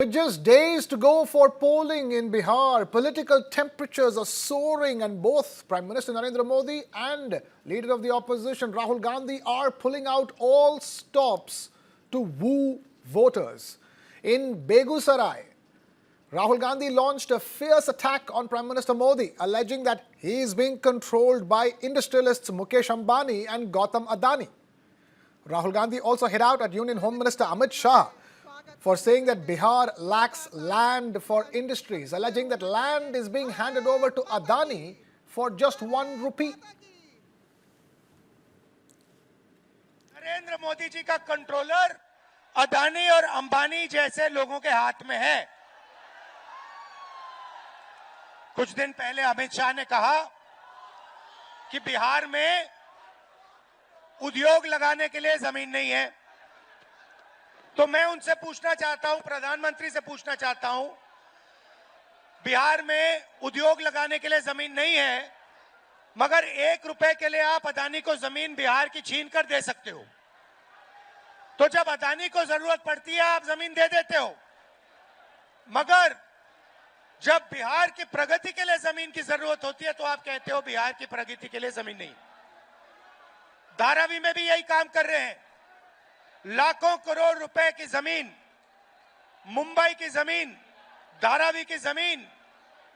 With just days to go for polling in Bihar, political temperatures are soaring and both Prime Minister Narendra Modi and Leader of the Opposition Rahul Gandhi are pulling out all stops to woo voters. In Begusarai, Rahul Gandhi launched a fierce attack on Prime Minister Modi, alleging that he is being controlled by industrialists Mukesh Ambani and Gautam Adani. Rahul Gandhi also hit out at Union Home Minister Amit Shah for saying that Bihar lacks land for industries, alleging that land is being handed over to Adani for just 1 rupee. Narendra Modi ji का controller Adani और अंबानी जैसे लोगों के हाथ में है। कुछ दिन पहले अमित शाह ने कहा कि बिहार में उद्योग लगाने के लिए जमीन नहीं है। तो मैं उनसे पूछना चाहता हूं, प्रधानमंत्री से पूछना चाहता हूं, बिहार में उद्योग लगाने के लिए जमीन नहीं है, मगर 1 रुपए के लिए आप अदानी को जमीन बिहार की छीन कर दे सकते हो। तो जब अदानी को जरूरत पड़ती है आप जमीन दे देते हो, मगर जब बिहार की प्रगति के लिए जमीन की जरूरत होती है तो आप कहते हो बिहार की प्रगति के लिए जमीन नहीं। धारावी में भी यही काम कर रहे हैं। लाखों करोड़ रुपए की जमीन, मुंबई की जमीन, धारावी की जमीन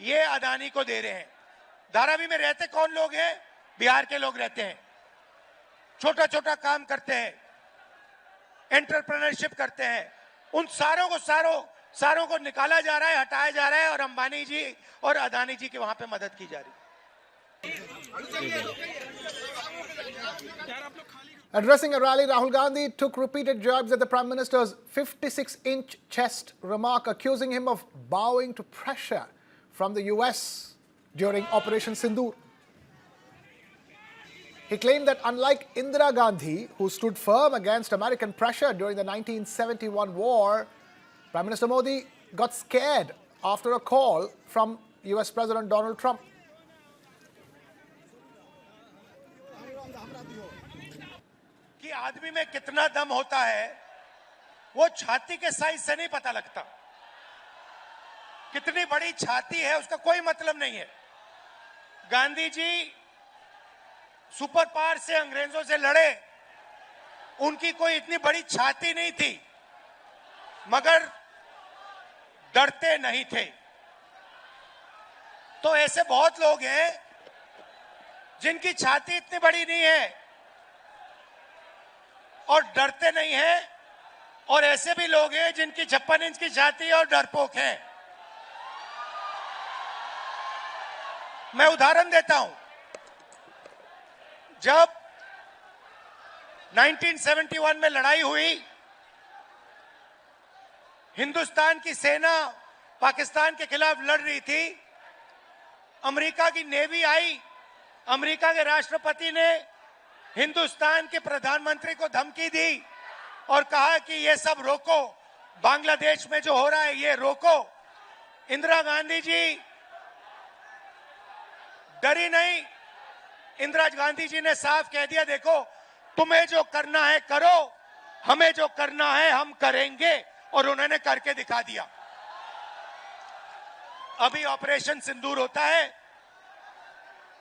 ये अदानी को दे रहे हैं। धारावी में रहते कौन लोग हैं? बिहार के लोग रहते हैं। छोटा छोटा काम करते हैं, एंटरप्रेन्योरशिप करते हैं। उन सारों को निकाला जा रहा है, हटाया जा रहा है और अंबानी जी और अदानी जी की वहां पे मदद की जा रही है। Addressing a rally, Rahul Gandhi took repeated jabs at the Prime Minister's 56-inch chest remark, accusing him of bowing to pressure from the US during Operation Sindoor. He claimed that unlike Indira Gandhi, who stood firm against American pressure during the 1971 war, Prime Minister Modi got scared after a call from US President Donald Trump. कि आदमी में कितना दम होता है वो छाती के साइज से नहीं पता लगता। कितनी बड़ी छाती है उसका कोई मतलब नहीं है। गांधी जी सुपर पावर से अंग्रेजों से लड़े, उनकी कोई इतनी बड़ी छाती नहीं थी, मगर डरते नहीं थे। तो ऐसे बहुत लोग हैं जिनकी छाती इतनी बड़ी नहीं है और डरते नहीं हैं, और ऐसे भी लोग हैं जिनकी 56 इंच की छाती और डरपोक हैं। मैं उदाहरण देता हूं। जब 1971 में लड़ाई हुई, हिंदुस्तान की सेना पाकिस्तान के खिलाफ लड़ रही थी। अमेरिका की नेवी आई। अमेरिका के राष्ट्रपति ने हिंदुस्तान के प्रधानमंत्री को धमकी दी और कहा कि ये सब रोको, बांग्लादेश में जो हो रहा है ये रोको। इंदिरा गांधी जी डरी नहीं। इंदिरा गांधी जी ने साफ कह दिया, देखो तुम्हें जो करना है करो, हमें जो करना है हम करेंगे, और उन्होंने करके दिखा दिया। अभी ऑपरेशन सिंदूर होता है,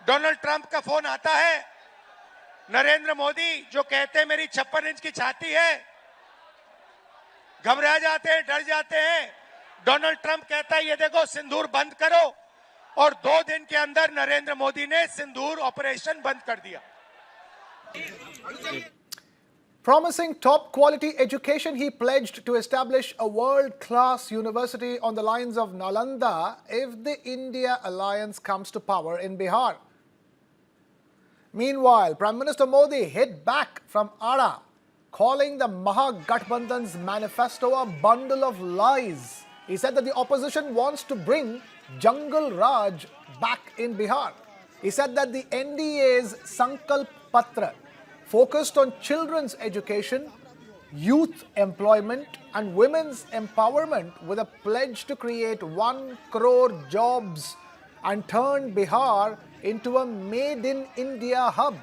डोनाल्ड ट्रंप का फोन आता है, नरेंद्र मोदी जो कहते हैं मेरी 56 इंच की छाती है, घबरा जाते हैं, डर जाते हैं। डोनाल्ड ट्रंप कहता है ये देखो सिंदूर बंद करो, और 2 दिन के अंदर नरेंद्र मोदी ने सिंदूर ऑपरेशन बंद कर दिया। Promising top quality education, he pledged to establish a world-class university on the lines of Nalanda if the India alliance comes to power in Bihar. Meanwhile, Prime Minister Modi hit back from Ara, calling the Mahagathbandhan's manifesto a bundle of lies. He said that the opposition wants to bring Jungle Raj back in Bihar. He said that the NDA's Sankalp Patra focused on children's education, youth employment and women's empowerment with a pledge to create 1 crore jobs and turn Bihar into a Made in India hub.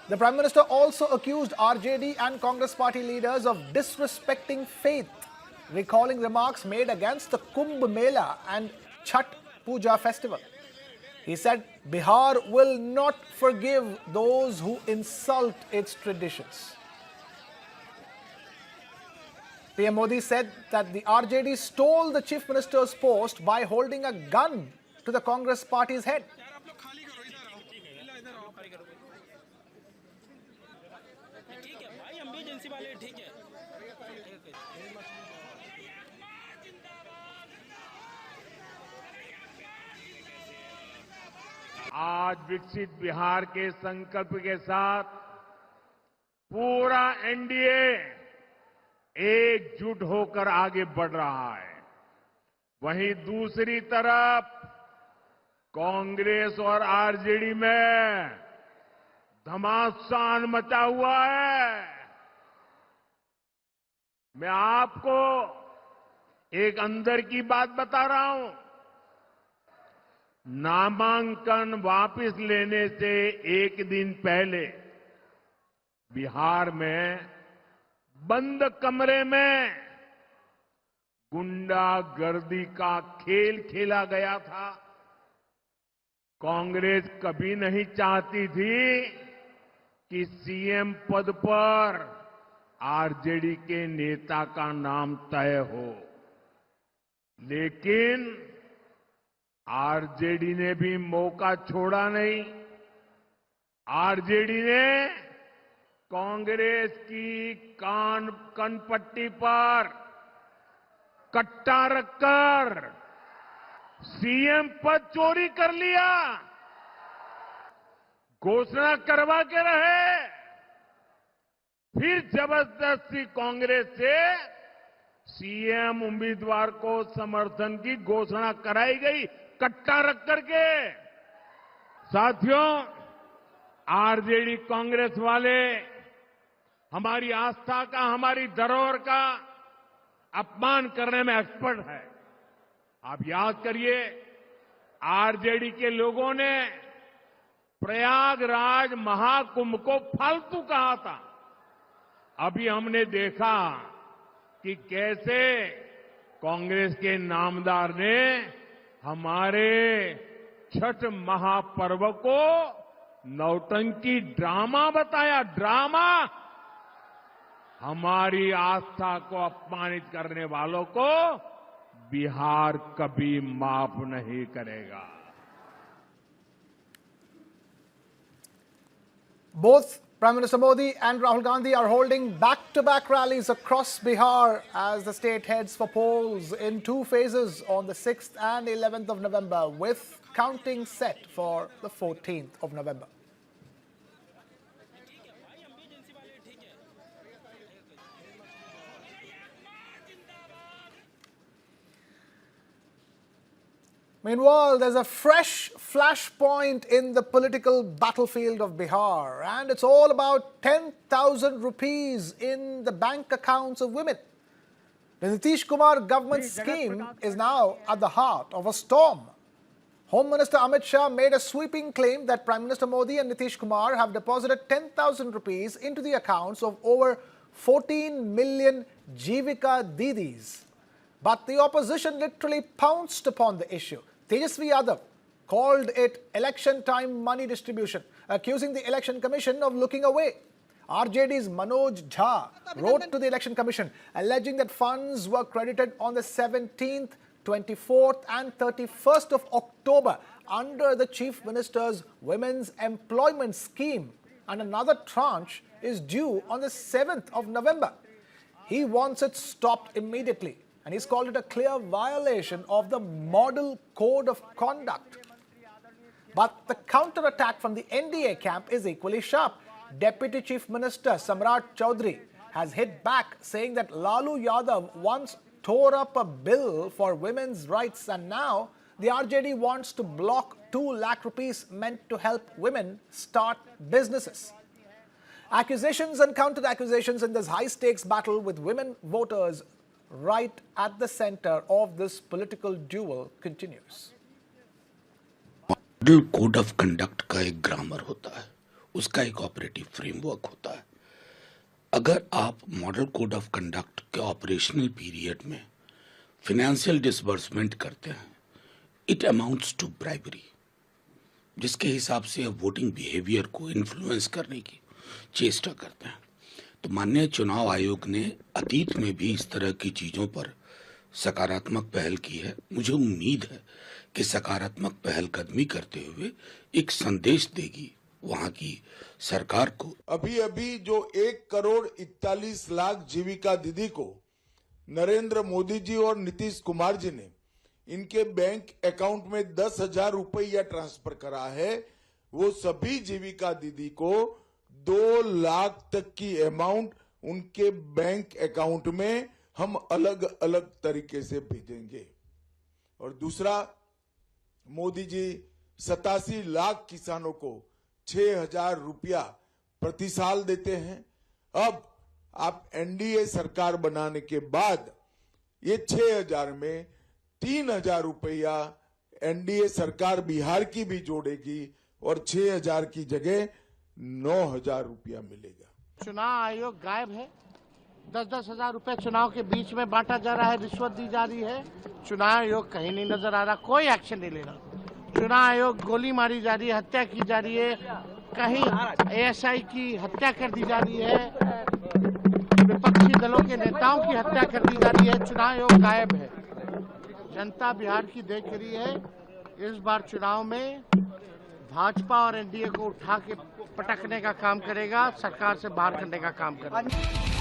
The Prime Minister also accused RJD and Congress party leaders of disrespecting faith recalling remarks made against the Kumbh Mela and Chhath Puja festival. He said Bihar will not forgive those who insult its traditions. PM Modi said that the RJD stole the chief minister's post by holding a gun to the Congress party's head. आज विकसित बिहार के संकल्प के साथ पूरा NDA एकजुट होकर आगे बढ़ रहा है। वहीं दूसरी तरफ कांग्रेस और आरजेडी में घमासान मचा हुआ है। मैं आपको एक अंदर की बात बता रहा हूं। नामांकन वापस लेने से एक दिन पहले बिहार में बंद कमरे में गुंडागर्दी का खेल खेला गया था। कांग्रेस कभी नहीं चाहती थी कि सीएम पद पर आरजेडी के नेता का नाम तय हो, लेकिन आरजेडी ने भी मौका छोड़ा नहीं। आरजेडी ने कांग्रेस की कनपट्टी पर कट्टा रखकर सीएम पद चोरी कर लिया, घोषणा करवा के रहे, फिर जबरदस्ती कांग्रेस से सीएम उम्मीदवार को समर्थन की घोषणा कराई गई कट्टा रख करके। साथियों, आरजेडी कांग्रेस वाले हमारी आस्था का, हमारी धरोहर का अपमान करने में एक्सपर्ट है। आप याद करिए, आरजेडी के लोगों ने प्रयागराज महाकुंभ को फालतू कहा था। अभी हमने देखा कि कैसे कांग्रेस के नामदार ने हमारे छठ महापर्व को नौटंकी ड्रामा बताया। ड्रामा। हमारी आस्था को अपमानित करने वालों को बिहार कभी माफ नहीं करेगा। Both Prime Minister Modi and Rahul Gandhi are holding back-to-back rallies across Bihar as the state heads for polls in two phases on the 6th and 11th of November, with counting set for the 14th of November. Meanwhile, there's a fresh flashpoint in the political battlefield of Bihar, and it's all about 10,000 rupees in the bank accounts of women. The Nitish Kumar government scheme is now at the heart of a storm. Home Minister Amit Shah made a sweeping claim that Prime Minister Modi and Nitish Kumar have deposited 10,000 rupees into the accounts of over 14 million Jivika Didis. But the opposition literally pounced upon the issue. Tejasvi Yadav called it election time money distribution, accusing the Election Commission of looking away. RJD's Manoj Jha wrote to the Election Commission alleging that funds were credited on the 17th, 24th and 31st of October under the Chief Minister's Women's Employment Scheme, and another tranche is due on the 7th of November. He wants it stopped immediately, and he's called it a clear violation of the Model Code of Conduct. But the counterattack from the NDA camp is equally sharp. Deputy Chief Minister Samrat Chaudhary has hit back, saying that Lalu Yadav once tore up a bill for women's rights, and now the RJD wants to block 2 lakh rupees meant to help women start businesses. Accusations and counter-accusations in this high-stakes battle with women voters right at the center of this political duel continues. Model code of conduct का एक grammar होता है, उसका एक operative framework होता है। अगर आप मॉडल कोड ऑफ कंडक्ट के ऑपरेशनल पीरियड में फिनेंशियल डिसबर्समेंट करते हैं, इट अमाउंट्स टू ब्राइबरी, जिसके हिसाब से आप वोटिंग बिहेवियर को इन्फ्लुएंस करने की चेष्टा करते हैं। तो माननीय चुनाव आयोग ने अतीत में भी इस तरह की चीज़ों पर सकारात्मक पहल की है। मुझे उम्मीद है कि सकारात्मक पहलकदमी करते हुए एक संदेश देगी वहाँ की सरकार को। अभी अभी जो 1,41,00,000 जीविका दीदी को नरेंद्र मोदी जी और नीतीश कुमार जी ने इनके बैंक अकाउंट में 10,000 रुपया ट्रांसफर करा है, वो सभी जीविका दीदी को 2 लाख तक की अमाउंट उनके बैंक अकाउंट में हम अलग अलग तरीके से भेजेंगे। और दूसरा, मोदी जी 87 लाख किसानों को 6,000 रुपया प्रति साल देते हैं। अब आप एनडीए सरकार बनाने के बाद ये 6,000 में 3,000 रुपया एनडीए सरकार बिहार की भी जोड़ेगी और 6,000 की जगह 9,000 रुपया मिलेगा। चुनाव आयोग गायब है। 10-10 हजार रुपए चुनाव के बीच में बांटा जा रहा है, रिश्वत दी जा रही है। चुनाव आयोग कहीं नहीं नजर आ रहा, कोई एक्शन नहीं ले रहा। चुनाव आयोग गोली मारी जा रही है, हत्या की जा रही है, कहीं एएसआई की हत्या कर दी जा रही है, विपक्षी दलों के नेताओं की हत्या कर दी जा रही है। चुनाव आयोग गायब है। जनता बिहार की देख रही है। इस बार चुनाव में भाजपा और एनडीए को उठा के पटकने का काम करेगा, सरकार से बाहर करने का काम करेगा।